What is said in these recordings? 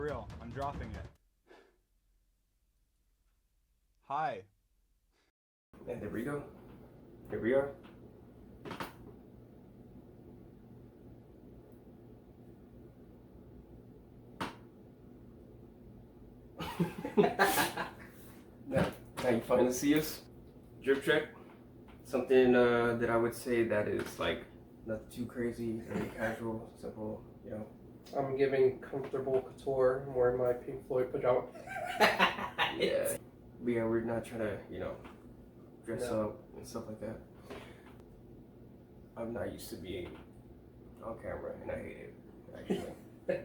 For real, I'm dropping it. Hi. And there we go. Here we are. now you finally see us. Drip check. Something that I would say that is like nothing too crazy, very casual, simple, you know. I'm giving comfortable couture. I'm wearing my Pink Floyd pajama. Yeah. But yeah, we're not trying to, dress up and stuff like that. I'm not used to being on camera and I hate it, actually.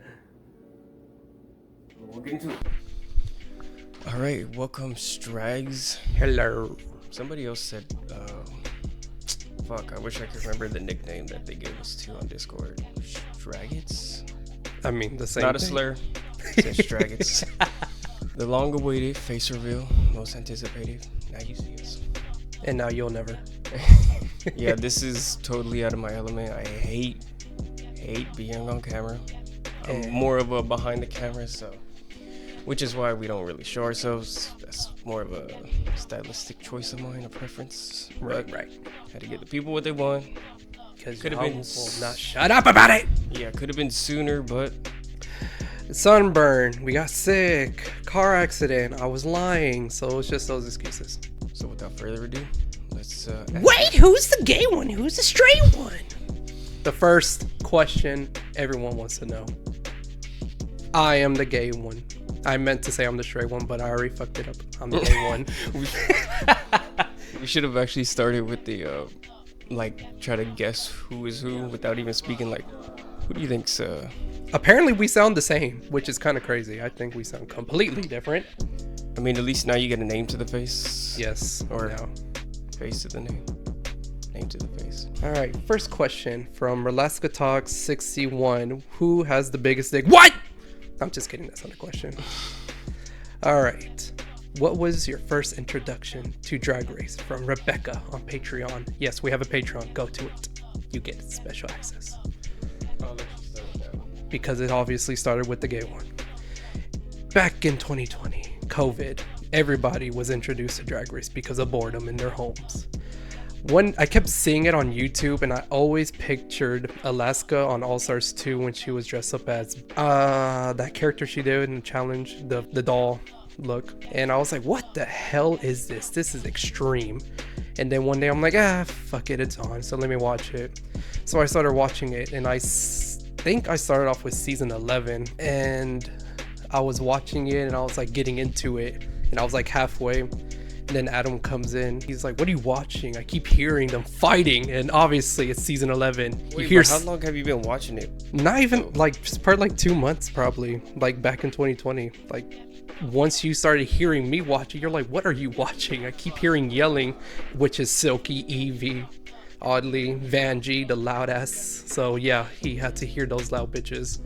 We'll get into it. Alright, welcome Strags. Hello. Somebody else said, fuck, I wish I could remember the nickname that they gave us to on Discord. Straggots? I mean, the same Not a thing. slur. It says Straggots. The long-awaited face reveal, most anticipated. Now you see us. And now you'll never. Yeah, this is totally out of my element. I hate being on camera. I'm more of a behind the camera, so which is why we don't really show ourselves. That's more of a stylistic choice of mine, a preference. Right. Had to get the people what they want. Because Could have been not shut up about it. Yeah, could have been sooner, but Sunburn. We got sick. Car accident. I was lying. So it's just those excuses. so without further ado, let's Wait, who's the gay one? Who's the straight one? The first question everyone wants to know. I am the gay one. I meant to say I'm the straight one, but I already fucked it up. I'm the gay one. we should have actually started with the try to guess who is who without even speaking. Like, who do you think's Apparently we sound the same, which is kind of crazy. I think we sound completely different. I mean, at least now you get a name to the face. Yes. Or no. face to the name. Name to the face. All right. First question from Relaska Talk 61. Who has the biggest dick? What? I'm just kidding. That's not a question. All right. What was your first introduction to Drag Race? From Rebecca on Patreon. Yes, we have a Patreon. Go to it. You get special access. Oh, let's start with that. Because it obviously started with the gay one. Back in 2020, COVID, everybody was introduced to Drag Race because of boredom in their homes. I kept seeing it on YouTube, and I always pictured Alaska on All Stars 2 when she was dressed up as that character she did in the challenge, the doll look. And I was like, what the hell is this? This is extreme. And then one day I'm like, fuck it, it's on, so let me watch it. So I started watching it, and I think I started off with season 11, and I was watching it, and I was like getting into it, and I was like halfway. And then Adam comes in. He's like, what are you watching? I keep hearing them fighting. And obviously it's season 11. Wait, but how long have you been watching it? Not even just probably 2 months, probably, like back in 2020. Like once you started hearing me watch it, you're like, what are you watching? I keep hearing yelling, which is Silky, Evie, Oddly, Vanjie, the loud ass. So yeah, he had to hear those loud bitches.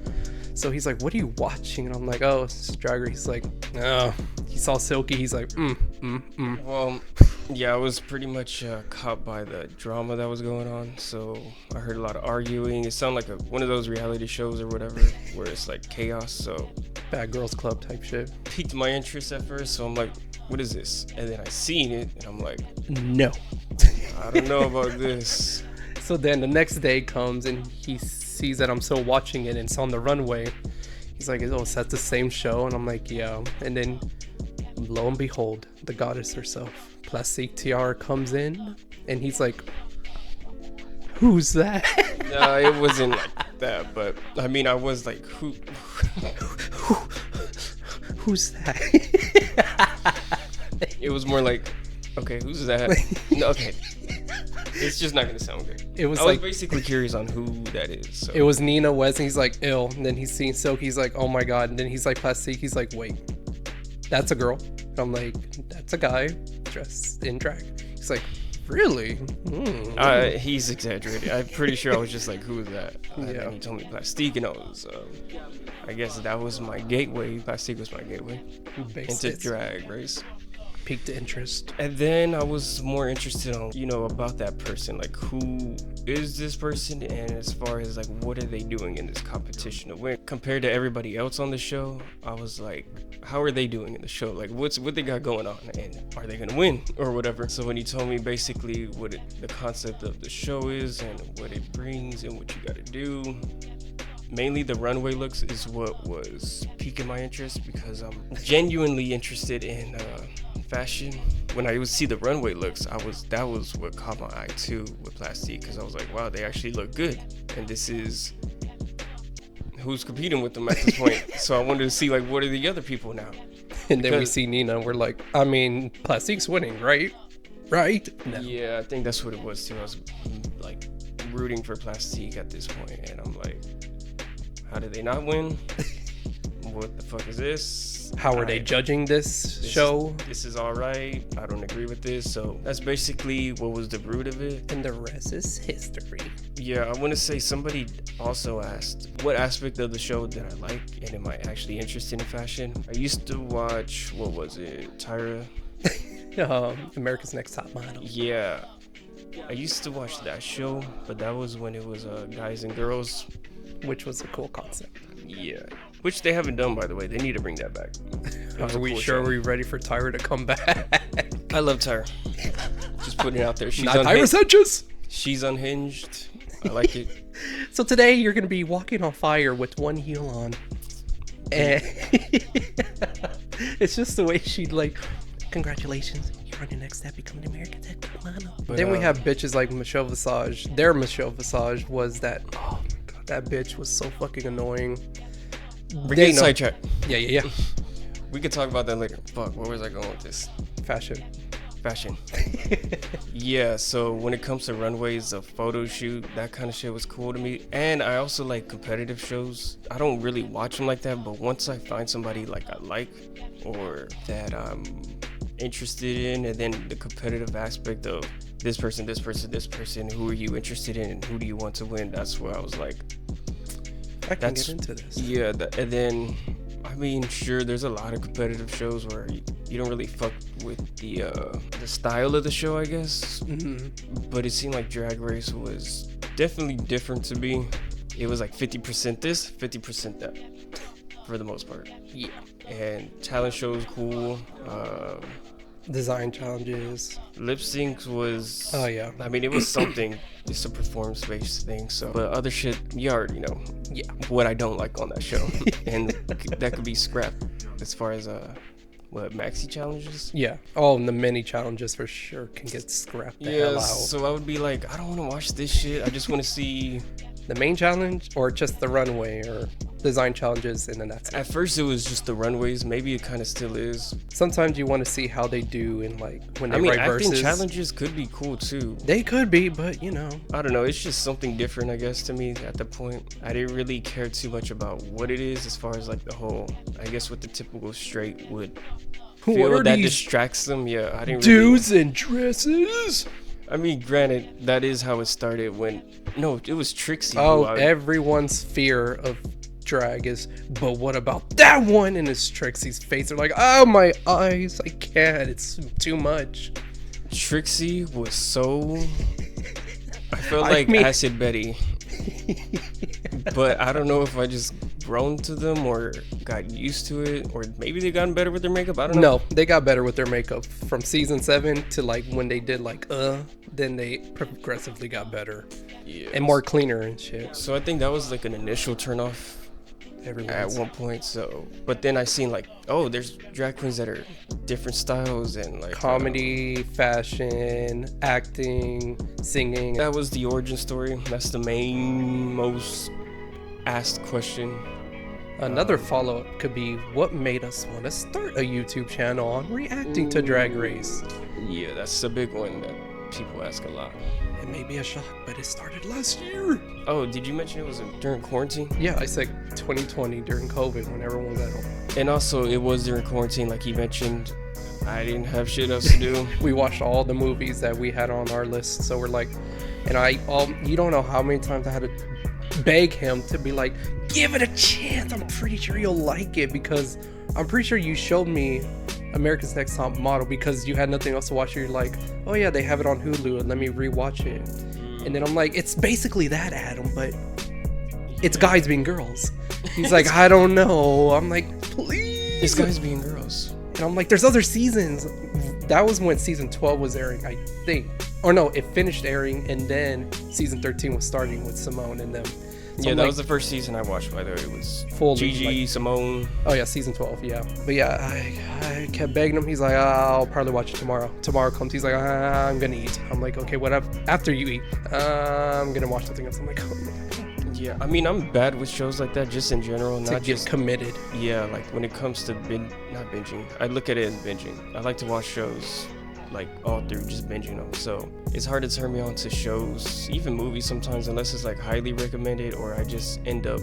So he's like, what are you watching? And I'm like, oh, it's Drag Race. He's like, oh. He saw Silky. He's like, Well, yeah, I was pretty much caught by the drama that was going on. So I heard a lot of arguing. It sounded like one of those reality shows or whatever, where it's like chaos. So Bad Girls Club type shit. piqued my interest at first. So I'm like, what is this? And then I seen it, and I'm like, No. I don't know about this. So then the next day comes, and he sees that I'm still watching it, and it's on the runway. He's like, oh, is that the same show? And I'm like, yeah. And then lo and behold, the goddess herself, Plastique Tiara, comes in, and he's like, who's that? No, it wasn't like that, but I mean, I was like, who's that? It was more like, okay, who's that? No, okay. It's just not gonna sound good. It was I like, was basically curious on who that is. So. it was Nina West, and he's like, ill. And then he's seeing Silk, he's like, oh my god. And then he's like, Plastique, he's like, wait, that's a girl. And I'm like, that's a guy dressed in drag. He's like, really? He's exaggerated. I'm pretty sure I was just like, who is that? And Yeah. then he told me Plastique, and I guess that was my gateway. Plastique was my gateway into Drag Race. piqued interest. And then I was more interested on, about that person. Like, who is this person? And as far as, like, what are they doing in this competition to win? Compared to everybody else on the show, I was like, how are they doing in the show? Like, what they got going on? And are they going to win or whatever? So when he told me basically what the concept of the show is and what it brings and what you got to do, mainly the runway looks is what was piquing my interest, because I'm genuinely interested in fashion. When I would see the runway looks, that was what caught my eye too with Plastique, because I was like, wow, they actually look good. And this is who's competing with them at this point. So I wanted to see, like, what are the other people now? And then we see Nina and we're like, I mean, Plastique's winning, right? Right? No. Yeah, I think that's what it was too. I was like rooting for Plastique at this point, and I'm like, how did they not win? What the fuck is this? How are they judging this show? This is all right. I don't agree with this. So that's basically what was the root of it. And the rest is history. Yeah, I want to say somebody also asked what aspect of the show did I like and am I actually interested in fashion. I used to watch, what was it, Tyra? America's Next Top Model. Yeah, I used to watch that show, but that was when it was guys and girls. Which was a cool concept. Yeah. Which they haven't done, by the way. They need to bring that back. Are we cool sure we're ready for Tyra to come back? I love Tyra. Just putting it out there. She's not Tyra Sanchez. She's unhinged. I like it. So today you're going to be walking on fire with one heel on. And it's just the way she like, congratulations. You're on your next step, becoming American Next Top Model. Then we have bitches like Michelle Visage. Their Michelle Visage was that, oh my God, that bitch was so fucking annoying. We're getting sidetracked. Yeah. We could talk about that later. Fuck, where was I going with this? Fashion. Yeah, so when it comes to runways, a photo shoot, that kind of shit was cool to me. And I also like competitive shows. I don't really watch them like that, but once I find somebody like I like or that I'm interested in, and then the competitive aspect of this person, who are you interested in and who do you want to win, that's where I was like, I can get into this. Yeah, and then, I mean, sure, there's a lot of competitive shows where you don't really fuck with the style of the show, I guess. Mm-hmm. But it seemed like Drag Race was definitely different to me. It was like 50% this, 50% that, for the most part. Yeah. And talent shows cool. Design challenges. Lip syncs was... Oh, yeah. I mean, it was something. It's a performance-based thing, so... But other shit, you already know. Yeah. What I don't like on that show. And that could be scrapped as far as, maxi challenges? Yeah. Oh, and the mini challenges for sure can get scrapped the hell out. So I would be like, I don't want to watch this shit. I just want to see... The main challenge or just the runway or design challenges, and then that's it. At first it was just the runways. Maybe it kind of still is. Sometimes you want to see how they do in like when they write verses. Acting challenges could be cool too. They could be, but I don't know. It's just something different, I guess, to me at the point. I didn't really care too much about what it is as far as like the whole, I guess what the typical straight would feel that distracts them. Yeah, I didn't dudes in dresses. I mean, granted, that is how it started it was Trixie. Oh, everyone's fear of drag is, but what about that one? And it's Trixie's face. They're like, oh, my eyes, I can't. It's too much. Trixie was so... I felt like Acid Betty. But I don't know if I just grown to them or got used to it, or maybe they gotten better with their makeup. I don't know. No, they got better with their makeup from season 7 to like when they did like then they progressively got better. Yeah. And more cleaner and shit. So I think that was like an initial turnoff at one point. So, but then I seen like, oh, there's drag queens that are different styles and like comedy, fashion, acting, singing. That was the origin story. That's the most asked question. Another follow-up could be, what made us want to start a YouTube channel on reacting to Drag Race? Yeah, that's a big one that people ask a lot. It may be a shock, but it started last year. Oh, did you mention it was during quarantine? Yeah, I said 2020 during COVID when everyone got home. And also, it was during quarantine, like he mentioned. I didn't have shit else to do. We watched all the movies that we had on our list, so we're like, and you don't know how many times I had to beg him to be like, give it a chance. I'm pretty sure you'll like it, because I'm pretty sure you showed me America's Next Top Model because you had nothing else to watch. You're like, oh yeah, they have it on Hulu and let me rewatch it. And then I'm like, it's basically that, Adam, but it's guys being girls. He's like, I don't know. I'm like, please. It's guys being girls. And I'm like, there's other seasons. That was when season 12 was airing, I think. Or no, it finished airing, and then season 13 was starting with Simone and them. So yeah, I'm that like, was the first season I watched, by the way. It was Full Gigi, like, Simone. Oh yeah, season 12, yeah. But yeah, I kept begging him. He's like, I'll probably watch it tomorrow. Tomorrow comes, he's like, I'm gonna eat. I'm like, okay, whatever. After you eat, I'm gonna watch something else. I'm like, oh my God. Yeah, I mean, I'm bad with shows like that just in general, To not get just committed. Yeah, like when it comes to not binging. I look at it as binging. I like to watch shows like all through, just binging them. So it's hard to turn me on to shows, even movies sometimes, unless it's like highly recommended or I just end up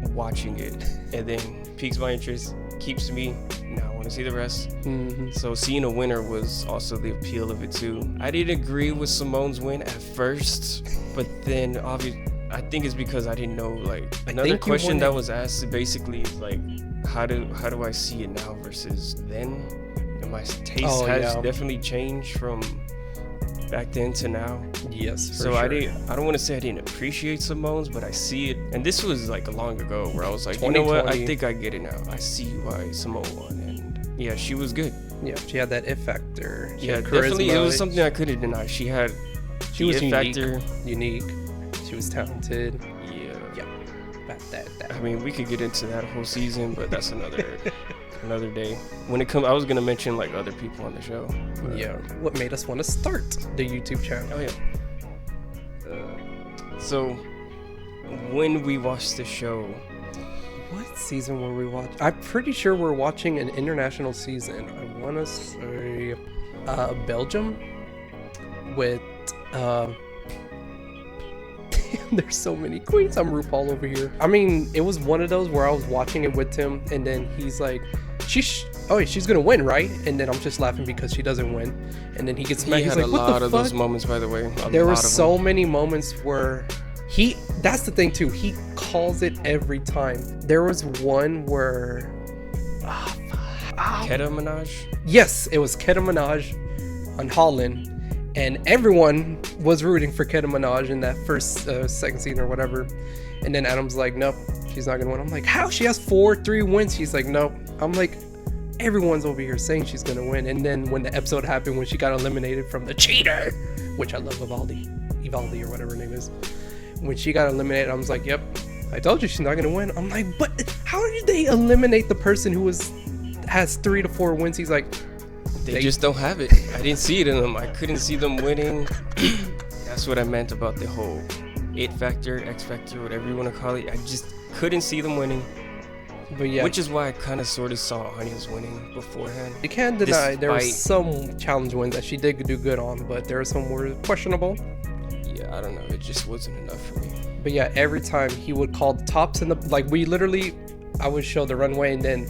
watching it and then piques my interest, keeps me. Now I want to see the rest. Mm-hmm. So seeing a winner was also the appeal of it too. I didn't agree with Simone's win at first, but then obviously I think it's because I didn't know. Like another question that was asked basically is like, how do I see it now versus then? And my taste has definitely changed from back then to now. Yes, for so sure. I don't want to say I didn't appreciate Simone's, but I see it. And this was like long ago where I was like, you know what? I think I get it now. I see why Simone won, and yeah, she was good. Yeah, she had that it factor. She Yeah, had definitely. charisma. It was something I couldn't deny. She was unique. factor. Unique. She was talented. Yeah. About that. I mean, we could get into that whole season, but that's another day. When it comes, I was gonna mention like other people on the show. But yeah. What made us want to start the YouTube channel? Oh yeah. So when we watched the show, What season were we watching? I'm pretty sure we're watching an international season. I want to say Belgium with there's so many queens. I'm RuPaul over here. I mean, it was one of those where I was watching it with him, and then he's like, she's gonna win, right? And then I'm just laughing because she doesn't win, and then he gets mad. He He's had like, a what lot the of fuck? those moments, by the way. There were so many moments where that's the thing too, he calls it every time. There was one where Keta Minaj. yes, it was Keta Minaj on Holland, and everyone was rooting for Keta Minaj in that first second scene or whatever, and then Adam's like, nope, she's not gonna win. I'm like, how? She has 3 wins. She's like, nope. I'm like, everyone's over here saying she's gonna win. And then when the episode happened when she got eliminated from the cheater, which I love, Ivaldi or whatever her name is, when she got eliminated, I was like, yep, I told you she's not gonna win. I'm like, but how did they eliminate the person who has 3 to 4 wins? He's like, They just don't have it. I didn't see it in them. I couldn't see them winning. That's what I meant about the whole it factor, X factor, whatever you want to call it. I just couldn't see them winning. but yeah, Which is why I kind of sort of saw Anya's winning beforehand. you can't deny there were some challenge wins that she did do good on, but there were some were questionable. Yeah, I don't know. It just wasn't enough for me. But yeah, every time he would call the tops in the, like, I would show the runway, and then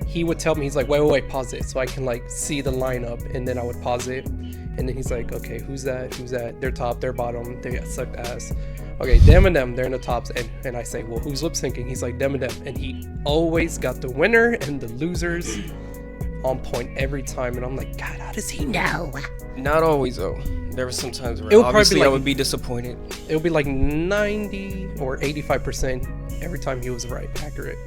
he would tell me, he's like, wait, pause it, so I can like see the lineup, and then I would pause it, and then he's like, okay, who's that, they're top, they're bottom, they got sucked ass. Okay, them and them, they're in the tops, and I say, well, who's lip syncing? He's like, them and them, and he always got the winner and the losers on point every time, and I'm like, God, how does he know? Not always though. There were some times where It would probably obviously be like, I would be disappointed. It would be like 90 or 85% every time he was right, accurate.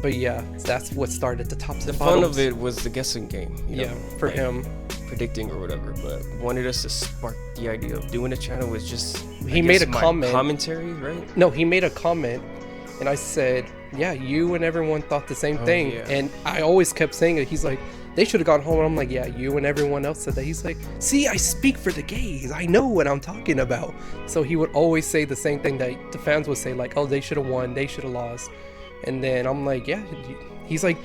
But yeah, that's what started the tops and The bottoms. fun of it was the guessing game. You know, for like him. predicting or whatever, but wanted us to spark the idea of doing a channel was just He made a comment. Commentary, right? No, he made a comment, and I said, yeah, you and everyone thought the same thing. Yeah. And I always kept saying it. He's like, they should have gone home. And I'm like, yeah, you and everyone else said that. He's like, see, I speak for the gays. I know what I'm talking about. So he would always say the same thing that the fans would say, like, oh, they should have won, they should have lost. And then I'm like, yeah. He's like,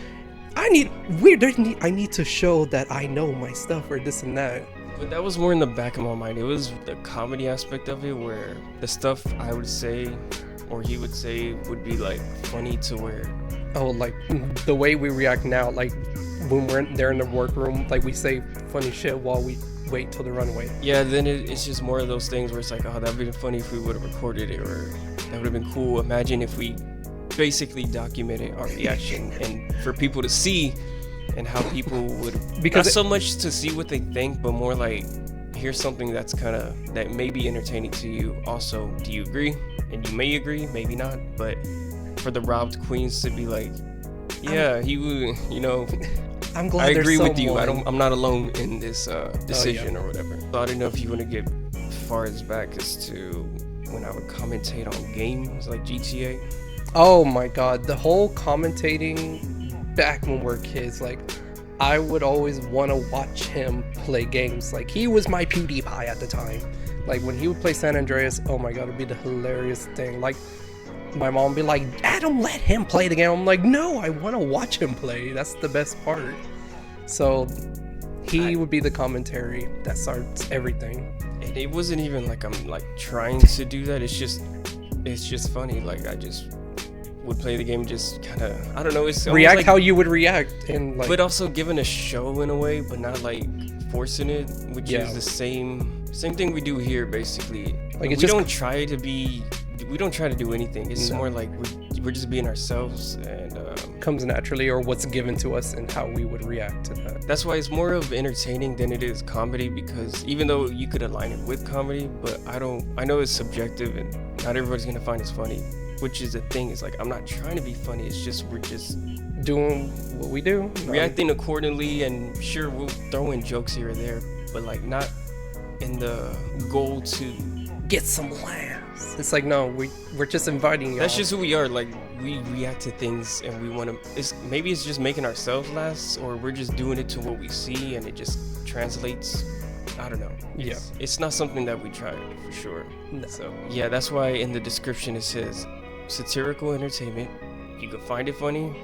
I need to show that I know my stuff or this and that. But that was more in the back of my mind. It was the comedy aspect of it where the stuff I would say or he would say would be like funny to where, oh, like the way we react now, like when we're there in the workroom, like we say funny shit while we wait till the runway. yeah, then it's just more of those things where it's like, oh, that would have been funny if we would have recorded it, or that would have been cool. Imagine if we basically documented our reaction and for people to see and how people would Because not so much to see what they think, but more like here's something that's kind of that may be entertaining to you. Also, do you agree? And you may agree, maybe not. But for the robbed queens to be like, yeah, he would, you know. I'm glad I agree there's with you. someone- I'm not alone in this decision or whatever. So I don't know if you want to get far as back as to when I would commentate on games like GTA. Oh my god, the whole commentating back when we're kids, like I would always want to watch him play games. Like he was my PewDiePie at the time. Like when he would play San Andreas, oh my god, it'd be the hilarious thing. Like my mom would be like, Adam, let him play the game. I'm like, no, I want to watch him play. That's the best part. So he would be the commentary that starts everything. And it wasn't even like I'm like trying to do that. It's just funny. Like I just would play the game, just kind of, I don't know. It's React like, how you would react, and like, but also giving a show in a way, but not like forcing it, which Yeah. is the same thing we do here basically. Like, we it's just- don't try to do anything. It's No. more like we're just being ourselves, and comes naturally, or what's given to us and how we would react to that. that's why it's more of entertaining than it is comedy, because even though you could align it with comedy, but I know it's subjective and not everybody's gonna find us funny, which is the thing. Is like I'm not trying to be funny, it's just we're just Doing what we do, reacting accordingly, and sure we'll throw in jokes here or there, but like not in the goal to get some laughs. It's like, no, we're just inviting you. that's just who we are. Like we react to things and we want to, maybe it's just making ourselves laugh, or we're just doing it to what we see and it just translates. I don't know. It's not something that we try for sure. No. So yeah, that's why in the description it says satirical entertainment. You can find it funny,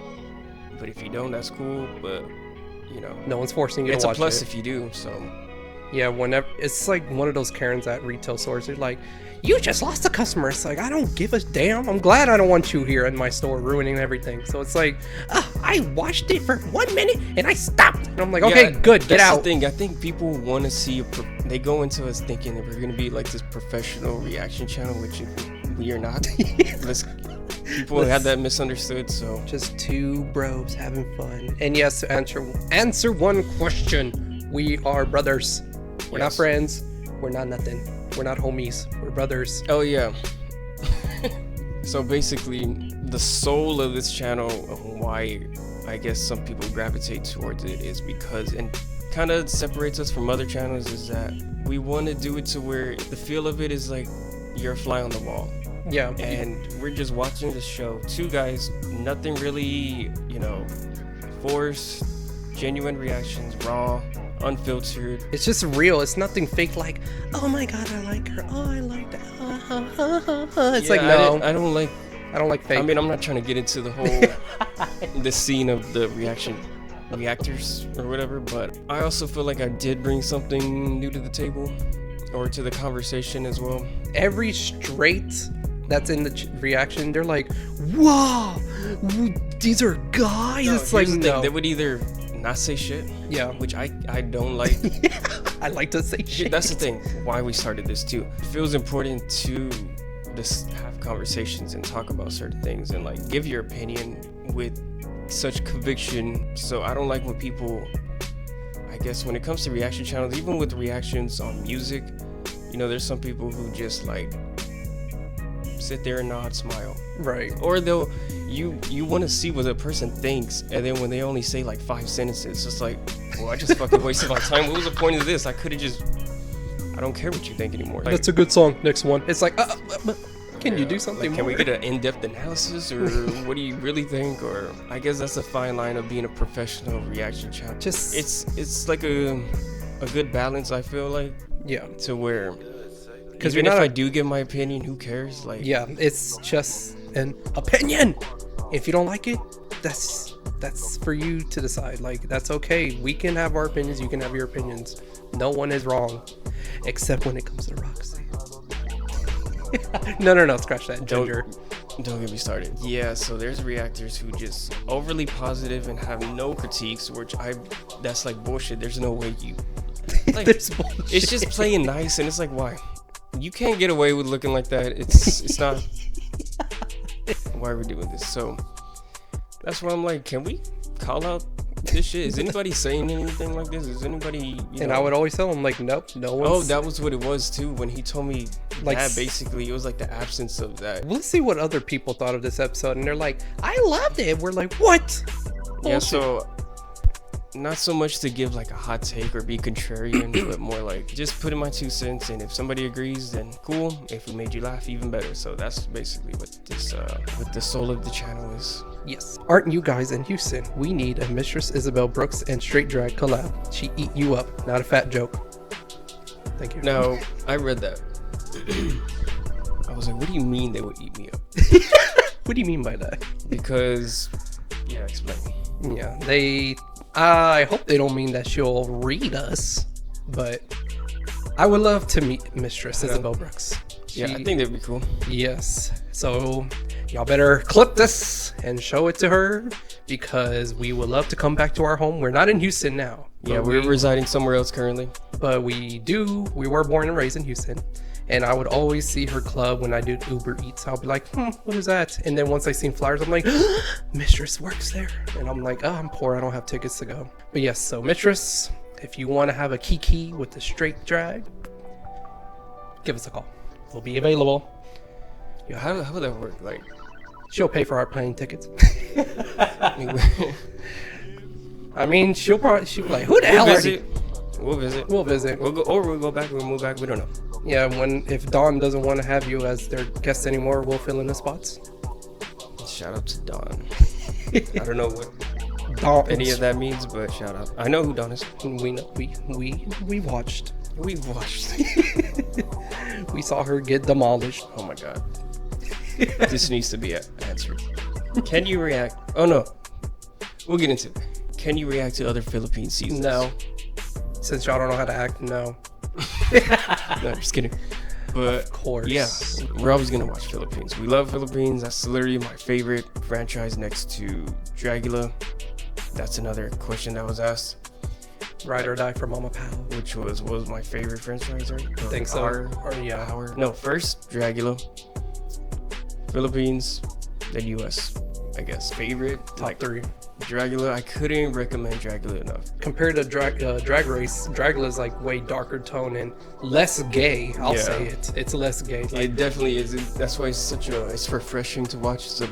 but if you don't, that's cool. But you know, No one's forcing you it's to a watch plus it. if you do. So Yeah, whenever it's like one of those Karens at retail stores. They're like, "You just lost a customer." It's like, I don't give a damn. I'm glad I don't want you here in my store ruining everything. So it's like, I watched it for 1 minute and I stopped. And I'm like, okay, yeah, good, get that's out. the thing. I think people want to see they go into us thinking that we're gonna be like this professional reaction channel, which we are not. People have that misunderstood. So Just two bros having fun. And yes, to answer one question, we are brothers. We're not Yes. friends. We're not nothing. We're not homies. We're brothers. oh yeah. So basically, the soul of this channel, why I guess some people gravitate towards it, is because, and kind of separates us from other channels, is that we want to do it to where the feel of it is like you're a fly on the wall. Yeah. And we're just watching the show. Two guys, nothing really, forced, genuine reactions, raw, unfiltered. It's just real. It's nothing fake like, oh my god, I like her. Oh, I like that. It's like, no, I don't like. I don't like fake. I mean, I'm not trying to get into the whole the scene of the reactors or whatever, but I also feel like I did bring something new to the table or to the conversation as well. Every straight that's in the reaction, they're like, whoa, these are guys. No, it's like, here's the thing, no. they would either not say shit, Yeah. which I don't like. I like to say shit. That's the thing, why we started this too. It feels important to just have conversations and talk about certain things and like give your opinion with such conviction. So I don't like when people, I guess when it comes to reaction channels, even with reactions on music, there's some people who just like sit there and nod, smile, Right. or you want to see what a person thinks, and then when they only say like 5 sentences, it's like, well, I just fucking wasted my time. What was the point of this? I could have just, I don't care what you think anymore. Like, That's a good song. Next one. It's like, can you do like, something can more? we get an in-depth analysis, or what do you really think? Or I guess that's a fine line of being a professional reaction channel. Just, It's like a good balance, I feel like, yeah. to where, Because even you're if not I do give my opinion, who cares? Like, Yeah, it's just an opinion. If you don't like it, that's for you to decide. Like, that's okay. We can have our opinions. You can have your opinions. No one is wrong, except when it comes to Roxy. No. Scratch that. Ginger. Don't get me started. Yeah, so there's reactors who just overly positive and have no critiques, which that's like bullshit. There's no way you. Like, There's bullshit. it's just playing nice, and it's like, why? You can't get away with looking like that. It's not. Why are we doing this? So that's why I'm like, can we call out this shit. Is anybody saying anything like this? Is anybody? And I would always tell him like, nope, no one. Oh, that was what it was too. When he told me Like, that, basically, it was like the absence of that. Let's see what other people thought of this episode, and they're like, I loved it. We're like, what? Yeah, Bullshit. so not so much to give like a hot take or be contrarian, but more like just put in my 2 cents, and if somebody agrees, then cool. If we made you laugh, even better. So that's basically what the soul of the channel is. Yes. Aren't you guys in Houston? We need a Mistress Isabel Brooks and Straight Drag collab. She eat you up, not a fat joke. Thank you. Now, I read that. I was like, what do you mean they would eat me up? What do you mean by that? Because, yeah, explain. Yeah, I hope they don't mean that she'll read us, but I would love to meet Mistress Isabel Brooks. Yeah, I think that'd be cool. Yes. So y'all better clip this and show it to her, because we would love to come back to our home. We're not in Houston now. Yeah, we're residing somewhere else currently. But we were born and raised in Houston. And I would always see her club when I did Uber Eats. I'll be like, what is that? And then once I seen flyers, I'm like, Mistress works there. And I'm like, oh, I'm poor. I don't have tickets to go. But yes, so Mistress, if you want to have a kiki with the straight drag, give us a call. We'll be available. Yeah, how would that work? Like, she'll pay for our plane tickets. I mean, she'll be like, who the hell are you? We'll visit. We'll visit. We'll go, or we'll go back. We'll move back. We don't know. Yeah, if Dawn doesn't want to have you as their guest anymore, we'll fill in the spots. Shout out to Dawn. I don't know what Dawn, any of that means, but shout out. I know who Dawn is. We know. We watched. We watched. We saw her get demolished. Oh my god. This needs to be answered. Can you react? Oh no. We'll get into it. Can you react to other Philippine seasons? No. Since y'all don't know how to act, no. No, just kidding. But of course. Yeah, we're always gonna watch Philippines. We love Philippines. That's literally my favorite franchise next to Dragula. That's another question that was asked. Ride or Die for Mama Pal. Which was my favorite franchise, right? I think so. No, first Dragula, Philippines, then US, I guess. Favorite? Top 3. Dragula, I couldn't recommend Dragula enough. Compared to Drag Race, Dragula is like way darker tone and less gay. I'll say it. It's less gay. Like, it definitely is. That's why it's refreshing to watch. It's a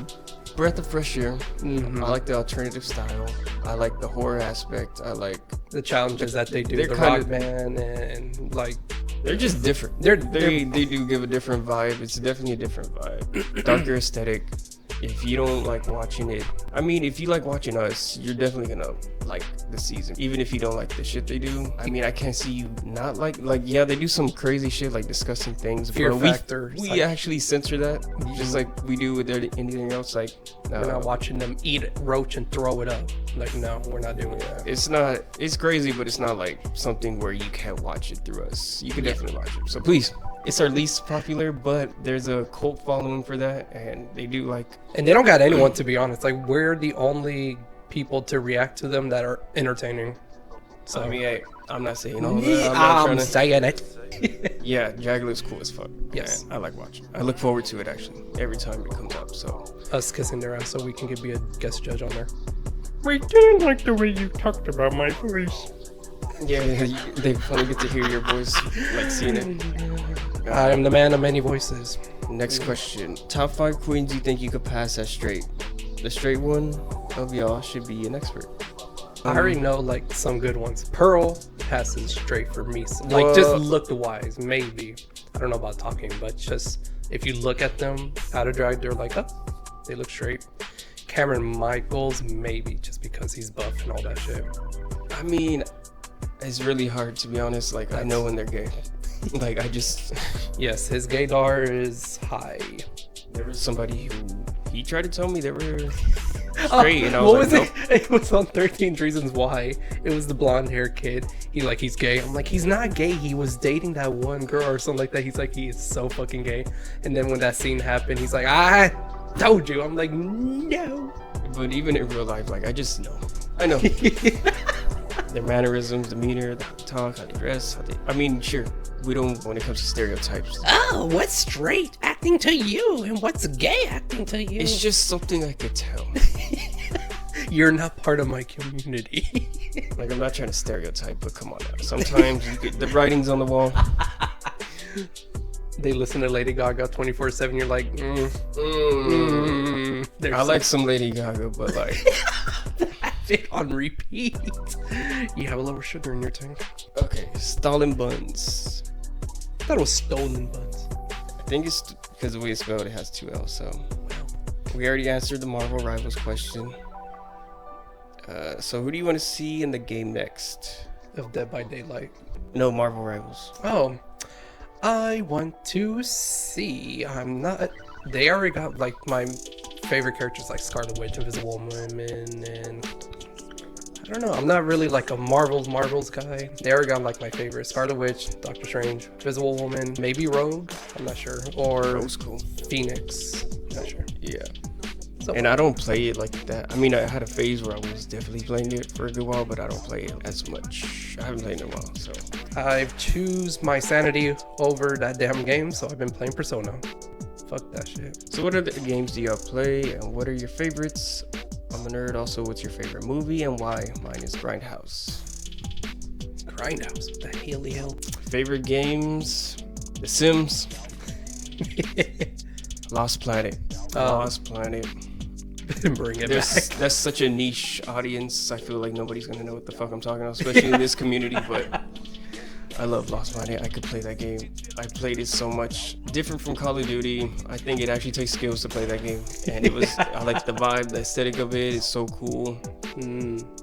breath of fresh air. I like the alternative style. I like the horror aspect. I like the challenges that they do. They're the kind rock band and like they're just different. They do give a different vibe. It's definitely a different vibe. Darker aesthetic. If you don't like watching it, I mean, if you like watching us, you're definitely gonna like the season. Even if you don't like the shit they do, I mean, I can't see you not like yeah, they do some crazy shit like discussing things. Fear factor. We actually censor that, just like we do with anything else. Like, we're not watching them eat a roach and throw it up. Like, no, we're not doing that. It's not. It's crazy, but it's not like something where you can't watch it through us. You can definitely watch it. So please. It's our least popular, but there's a cult following for that, and they do like. And they don't got anyone, to be honest. Like, we're the only people to react to them that are entertaining. So I mean, I'm not saying all that. I'm saying it. Yeah, Dragula's cool as fuck. Yes, I like watching. I look forward to it actually every time it comes up. So us kissing their ass, so we can be a guest judge on there. We didn't like the way you talked about my voice. Yeah, they finally get to hear your voice, like seeing it. I am the man of many voices. Next question. Top 5 queens you think you could pass as straight? The straight one of y'all should be an expert. I already know like some good ones. Pearl passes straight for me. Like, just look wise, maybe. I don't know about talking, but just if you look at them out of drag, they're like, oh, they look straight. Cameron Michaels, maybe, just because he's buff and all that shit. I mean, it's really hard to be honest. Like, I know when they're gay. Like, I just. Yes, his gaydar is high. There was somebody who he tried to tell me they were straight, and I what was like, was it? It was on 13 Reasons Why. It was the blonde hair kid. He's gay. I'm like, he's not gay. He was dating that one girl or something like that. He's like, he is so fucking gay. And then when that scene happened, he's like, I told you. I'm like, no. But even in real life, like, I just know. I know. Their mannerisms, demeanor, how they talk, how they dress, I mean, sure, we don't when it comes to stereotypes. Oh, what's straight acting to you and what's gay acting to you? It's just something I could tell. You're not part of my community. Like, I'm not trying to stereotype, but come on now. Sometimes you get the writing's on the wall. They listen to Lady Gaga 24/7. You're like, I like some Lady Gaga, but like it on repeat. You have a little sugar in your tank. okay, Stalin buns. I thought it was stolen buns. I think it's because the way it's spelled, it has 2 L's. So we already answered the Marvel Rivals question. So who do you want to see in the game next? Of Dead by Daylight. No, Marvel Rivals. Oh, I want to see. I'm not. They already got like my favorite characters like Scarlet Witch, Invisible Woman, and I don't know. I'm not really like a Marvels guy. They already got like my favorite: Scarlet Witch, Doctor Strange, Invisible Woman, maybe Rogue. I'm not sure. Or Rogue's cool. Phoenix. Not sure. Yeah. So, And I don't play it like that. I mean, I had a phase where I was definitely playing it for a good while, but I don't play it as much. I haven't played it in a while, so. I've choose my sanity over that damn game, so I've been playing Persona. Fuck that shit. So what other games do y'all play, and what are your favorites? I'm a nerd. Also, what's your favorite movie and why? Mine is Grindhouse. Grindhouse. What the hell? Favorite games? The Sims. Lost Planet. Lost Planet. Bring it back. That's such a niche audience. I feel like nobody's gonna know what the fuck I'm talking about, especially in this community. But I love Lost Planet. I could play that game. I played it so much. Different from Call of Duty. I think it actually takes skills to play that game, and it was. I like the vibe, the aesthetic of it. It's so cool.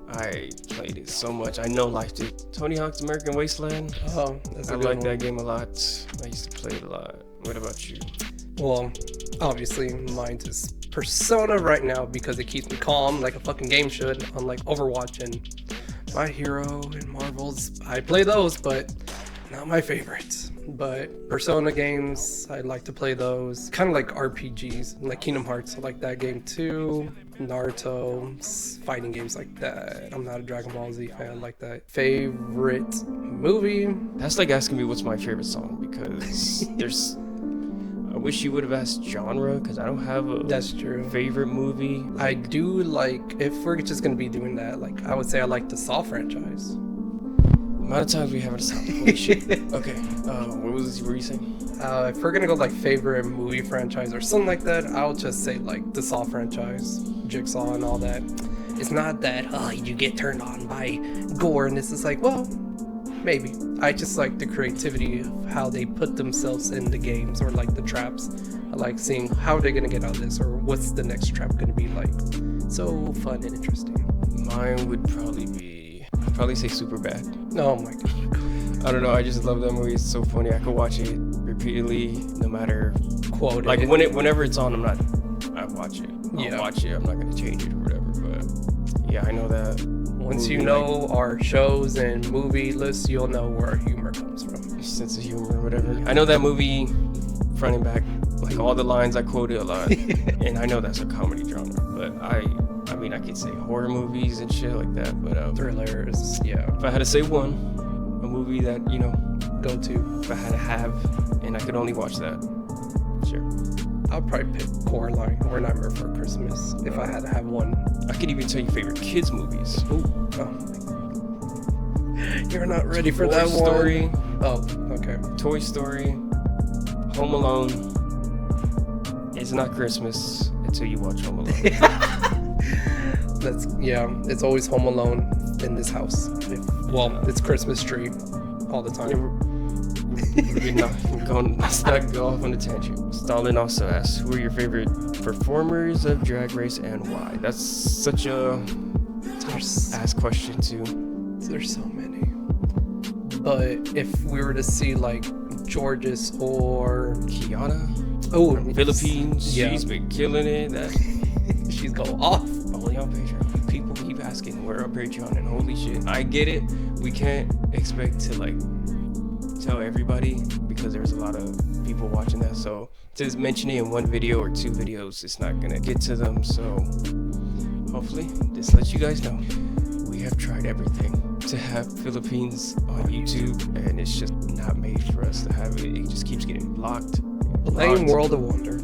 I played it so much. I know life did. Tony Hawk's American Wasteland. Oh, that's a I good like one. that game a lot. I used to play it a lot. What about you? Well, obviously, mine's is Persona right now because it keeps me calm like a fucking game should, unlike Overwatch and My Hero and Marvels. I play those, but not my favorites. But Persona games, I like to play those. Kind of like RPGs, like Kingdom Hearts. I like that game too. Naruto, fighting games like that. I'm not a Dragon Ball Z fan like that. Favorite movie? That's like asking me what's my favorite song because there's. I wish you would have asked genre because I don't have a That's true. favorite movie. I do like, if we're just gonna be doing that, like I would say I like the Saw franchise. Amount of times we haven't stopped. Holy shit. Okay. What were you saying? If we're gonna go like favorite movie franchise or something like that, I'll just say like the Saw franchise, Jigsaw and all that. It's not that you get turned on by gore and this is like, well, maybe. I just like the creativity of how they put themselves in the games or like the traps. I like seeing how they're gonna get out of this or what's the next trap gonna be like. So fun and interesting. Mine would probably say Superbad. Oh my god. I don't know. I just love that movie. It's so funny. I could watch it repeatedly, no matter. Quote Like it. whenever it's on, I watch it. I'll Yeah. watch it. I'm not gonna change it or whatever. But yeah, I know that. Once you movie, know our shows and movie lists, you'll know where our humor comes from. like, sense of humor or whatever. I know that movie front and back. Like all the lines I quoted a lot, and I know that's a comedy genre. But I mean, I could say horror movies and shit like that. But Thrillers, yeah. if I had to say one, a movie that Go to. if I had to have, and I could only watch that, sure. I'll probably pick Coraline or Nightmare Before Christmas if I had to have one. I could even tell you favorite kids movies. Ooh. Oh. You're not ready for Toy that Story, one. Oh, okay. Toy Story, Home Alone. It's not Christmas until you watch Home Alone. It's always Home Alone in this house. It's Christmas tree all the time. Let's not go off on a tangent. Stalin also asks, who are your favorite performers of Drag Race and why? That's such a ask question too. There's so many. But if we were to see like Georges or Kiana from Philippines, yeah. she's been killing it. She's going off. Only on Patreon. People keep asking where on Patreon, and holy shit, I get it. We can't expect to like tell everybody because there's a lot of people watching that. So to mention it in one video or two videos, it's not gonna get to them. So hopefully this lets you guys know we have tried everything to have Philippines on YouTube, and it's just not made for us to have it. It just keeps getting blocked. Playing World of Wonder.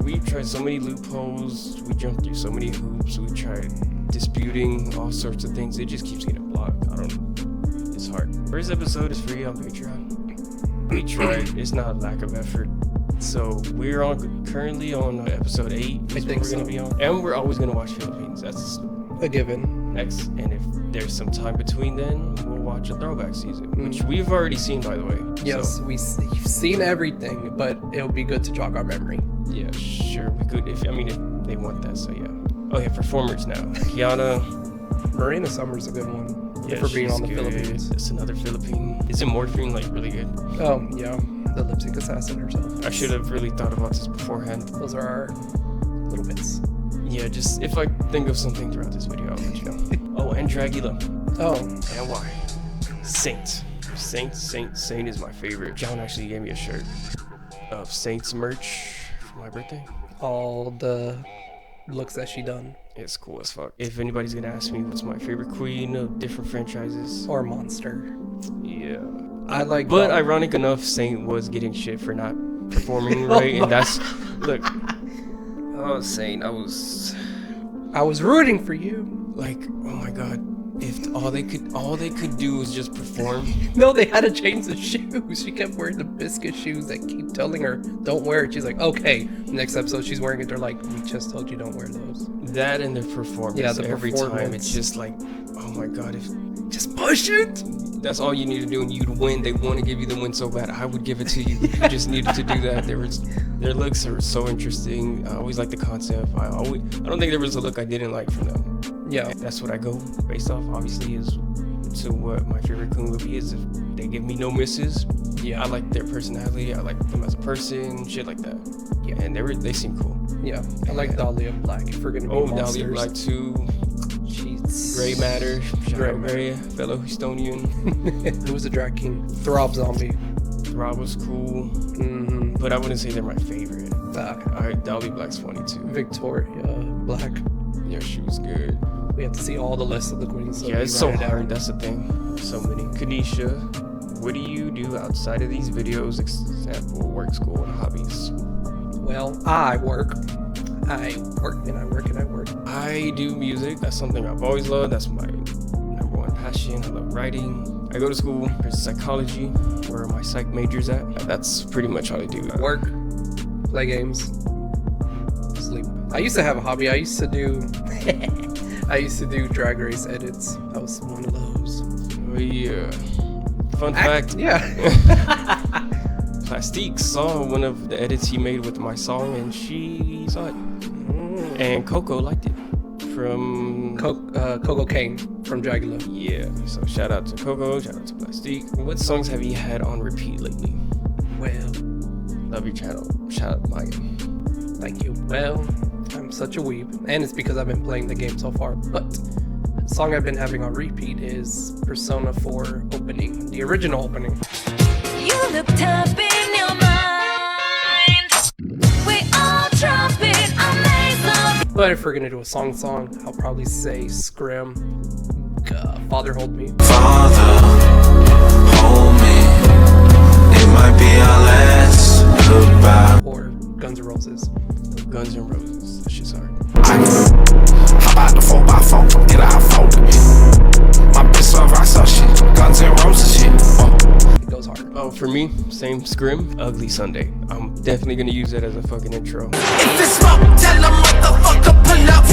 We've tried so many loopholes. We jumped through so many hoops. We tried disputing all sorts of things. It just keeps getting blocked. I don't know. It's hard. First episode is free on Patreon. We tried. It's not a lack of effort. So we're currently on episode 8. I think we're gonna be on, and we're always gonna watch Philippines. That's a given. next. And if there's some time between, then we'll watch a throwback season, which we've already seen, by the way. Yes, So, we've seen everything, but it'll be good to jog our memory. yeah, sure, we could. If they want that, so yeah. Okay, performers now. Kiana. Marina Summer's a good one. Yeah, for being she's on the good. Philippines. It's another Philippine. Isn't Morphine like really good? Oh yeah, the lip sync assassin herself. I should have really thought about this beforehand. Those are our little bits. Yeah, just if I think of something throughout this video, I'll let you know. Oh, and Dragula. Oh, And why? Saint is my favorite. John actually gave me a shirt of Saint's merch for my birthday. all the looks that she done. It's cool as fuck. If anybody's gonna ask me what's my favorite queen of different franchises, Or monster. yeah. I like. But ironic enough, Saint was getting shit for not performing right, and that's look. Oh, Saint, I was rooting for you. like, oh my god, if all they could do was just perform. No, they had to change the shoes. She kept wearing the biscuit shoes that keep telling her don't wear it. She's like, okay. Next episode, she's wearing it. They're like, we just told you don't wear those. That and the performance. Yeah, the every time performance. it's just like, oh my god, if Just push it. that's all you need to do and you'd win. They want to give you the win so bad. I would give it to you. You just needed to do that. Their looks are so interesting. I always like the concept. I don't think there was a look I didn't like from them. Yeah. That's what I go based off, obviously, is to what my favorite queen would be is if they give me no misses. Yeah. I like their personality. I like them as a person, shit like that. Yeah, and they seem cool. Yeah. I like Dahlia Black. If we're gonna be Dahlia monsters. Black too. She's Gray Matter. Shout Gray out Gray, fellow Houstonian. Who was the drag king? Throb Zombie. Rob was cool, Mm-hmm. but I wouldn't say they're my favorite. Alright, Dahlia Black's funny too. Victoria Black. Yeah, she was good. We have to see all the lists of the queens. So Yeah, we it's so write it down. hard. That's the thing. So many. Kanisha, what do you do outside of these videos? Example, work, school, and hobbies. Well, I work and I work and I work. I do music. That's something I've always loved. That's my number one passion. I love writing. I go to school for psychology, where my psych major's at. That's pretty much all I do. Work, play games, sleep. I used to have a hobby. I used to do drag race edits. I was one of those. Oh, yeah. Fun fact. Yeah. Plastique saw one of the edits he made with my song, and she saw it. And Coco liked it from Coco Kane from Dragula. Yeah, so shout out to Coco, shout out to Plastique. What songs have you had on repeat lately? Well, Love your channel. Shout out Maya. thank you. Well, I'm such a weeb, and it's because I've been playing the game so far. But the song I've been having on repeat is Persona 4 opening, the original opening. You looked up in your mind. We all trumpet amazing. But if we're gonna do a song, I'll probably say Scrim, Father Hold Me, Father, hold me. It might be our last goodbye. or Guns N' Roses. Guns N' Roses. That shit's hard. Hop out the 4x4, get out folded. My bitch love rock so shit. Guns N' Roses shit. It goes hard. Oh, for me, same Scrim, Ugly Sunday. I'm definitely gonna use that as a fucking intro. If it's smoke, tell a motherfucker pull up.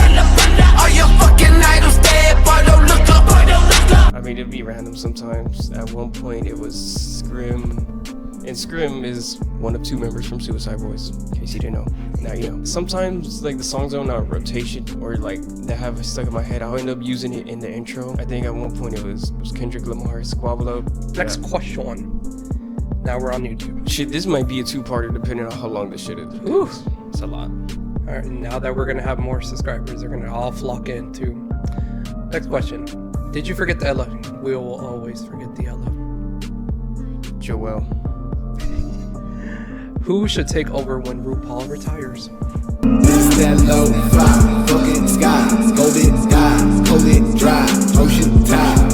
All your fucking idols dead, boy, don't look up. I mean, it'd be random sometimes. At one point, it was Scrim. And Scrim is one of 2 members from Suicide Boys, in case you didn't know. Now you know. Sometimes, like, the songs are on a rotation, or, like, they have it stuck in my head. I'll end up using it in the intro. I think at one point it was Kendrick Lamar, Squabble Up. Next question. Now we're on YouTube. Shit, this might be a 2-parter depending on how long this shit is. Ooh. It's a lot. All right, now that we're gonna have more subscribers, they're gonna all flock in too. Next question. Did you forget the Ella? We will always forget the Ella. Joel. Who should take over when RuPaul retires? It's that low-fi, fucking skies, golden skies, cold dry, ocean tide,